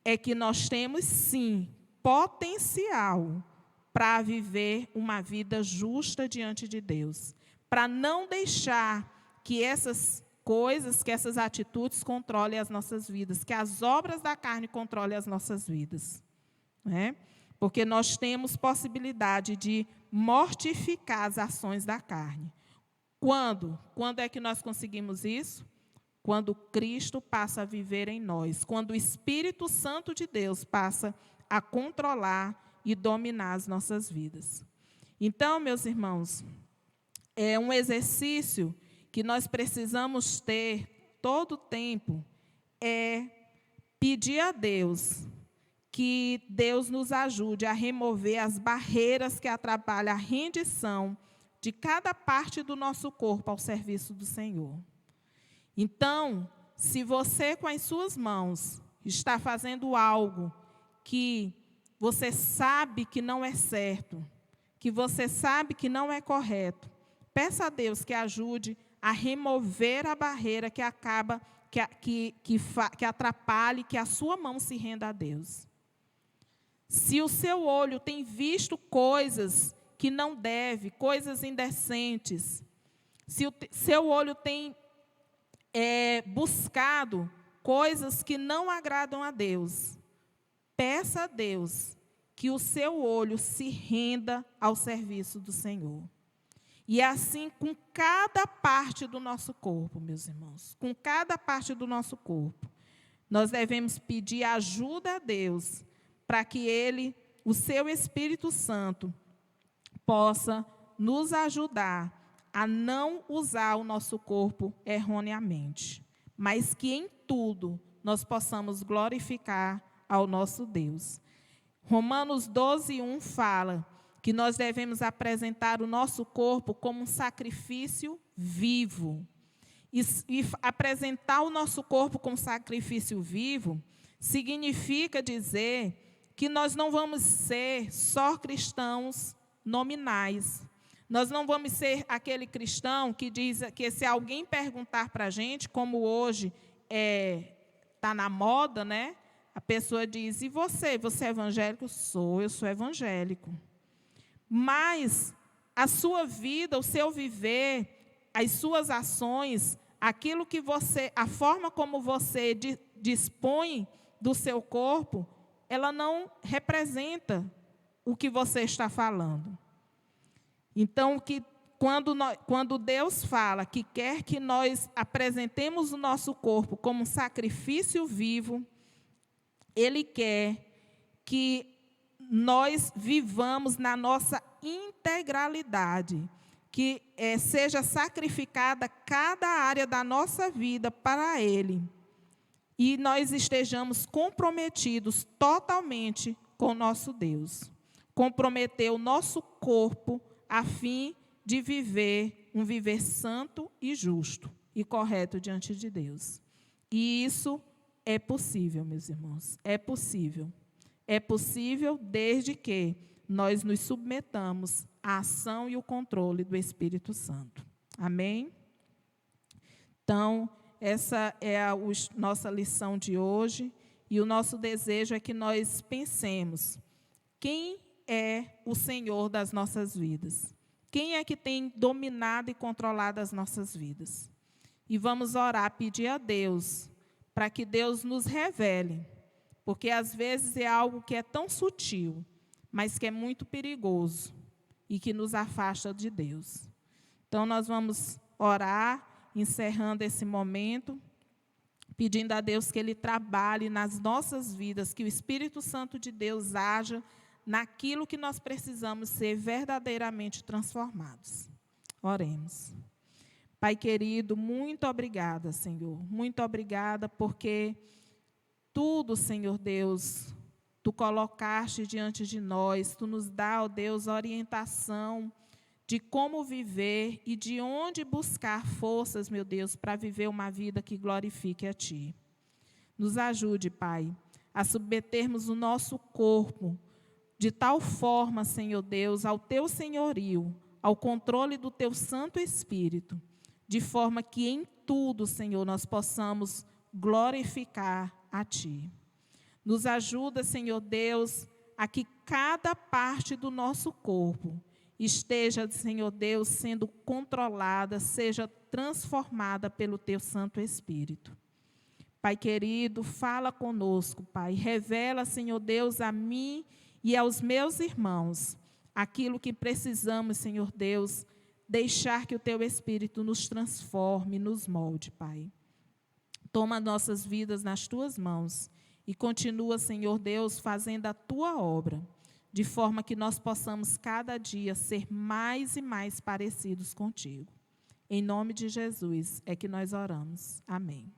é que nós temos, sim, potencial para viver uma vida justa diante de Deus, para não deixar que essas coisas, que essas atitudes controlem as nossas vidas, que as obras da carne controlem as nossas vidas, né? Porque nós temos possibilidade de mortificar as ações da carne. Quando? Quando é que nós conseguimos isso? Quando Cristo passa a viver em nós, quando o Espírito Santo de Deus passa a controlar e dominar as nossas vidas. Então, meus irmãos, é um exercício que nós precisamos ter todo o tempo, é pedir a Deus que Deus nos ajude a remover as barreiras que atrapalham a rendição de cada parte do nosso corpo ao serviço do Senhor. Então, se você com as suas mãos está fazendo algo que você sabe que não é certo, que você sabe que não é correto, peça a Deus que ajude a remover a barreira que atrapalhe que a sua mão se renda a Deus. Se o seu olho tem visto coisas que não deve, coisas indecentes, se o seu olho tem buscado coisas que não agradam a Deus, peça a Deus que o seu olho se renda ao serviço do Senhor. E assim com cada parte do nosso corpo, meus irmãos, com cada parte do nosso corpo, nós devemos pedir ajuda a Deus para que Ele, o seu Espírito Santo, possa nos ajudar a não usar o nosso corpo erroneamente, mas que em tudo nós possamos glorificar ao nosso Deus. Romanos 12:1 fala que nós devemos apresentar o nosso corpo como um sacrifício vivo. E apresentar o nosso corpo como sacrifício vivo significa dizer que nós não vamos ser só cristãos nominais. Nós não vamos ser aquele cristão que diz que se alguém perguntar para a gente, como hoje está na moda, né? A pessoa diz, e você? Você é evangélico? Eu sou evangélico. Mas a sua vida, o seu viver, as suas ações, aquilo que você, a forma como você dispõe do seu corpo, ela não representa o que você está falando. Então, quando Deus fala que quer que nós apresentemos o nosso corpo como um sacrifício vivo, Ele quer que nós vivamos na nossa integralidade, que seja sacrificada cada área da nossa vida para Ele, e nós estejamos comprometidos totalmente com o nosso Deus. Comprometer o nosso corpo a fim de viver um viver santo e justo e correto diante de Deus. E isso é possível, meus irmãos, é possível. É possível desde que nós nos submetamos à ação e o controle do Espírito Santo. Amém? Então, essa é a nossa lição de hoje, e o nosso desejo é que nós pensemos: quem é o Senhor das nossas vidas? Quem é que tem dominado e controlado as nossas vidas? E vamos orar, pedir a Deus, para que Deus nos revele, porque às vezes é algo que é tão sutil, mas que é muito perigoso e que nos afasta de Deus. Então, nós vamos orar, encerrando esse momento, pedindo a Deus que Ele trabalhe nas nossas vidas, que o Espírito Santo de Deus haja naquilo que nós precisamos ser verdadeiramente transformados. Oremos. Pai querido, muito obrigada, Senhor. Muito obrigada, porque tudo, Senhor Deus, Tu colocaste diante de nós. Tu nos dá, ó Deus, orientação de como viver e de onde buscar forças, meu Deus, para viver uma vida que glorifique a Ti. Nos ajude, Pai, a submetermos o nosso corpo de tal forma, Senhor Deus, ao Teu senhorio, ao controle do Teu Santo Espírito, de forma que em tudo, Senhor, nós possamos glorificar a Ti. Nos ajuda, Senhor Deus, a que cada parte do nosso corpo esteja, Senhor Deus, sendo controlada, seja transformada pelo Teu Santo Espírito. Pai querido, fala conosco, Pai. Revela, Senhor Deus, a mim e aos meus irmãos aquilo que precisamos, Senhor Deus, deixar que o Teu Espírito nos transforme, nos molde, Pai. Toma nossas vidas nas Tuas mãos e continua, Senhor Deus, fazendo a Tua obra. de forma que nós possamos cada dia ser mais e mais parecidos contigo. Em nome de Jesus é que nós oramos. Amém.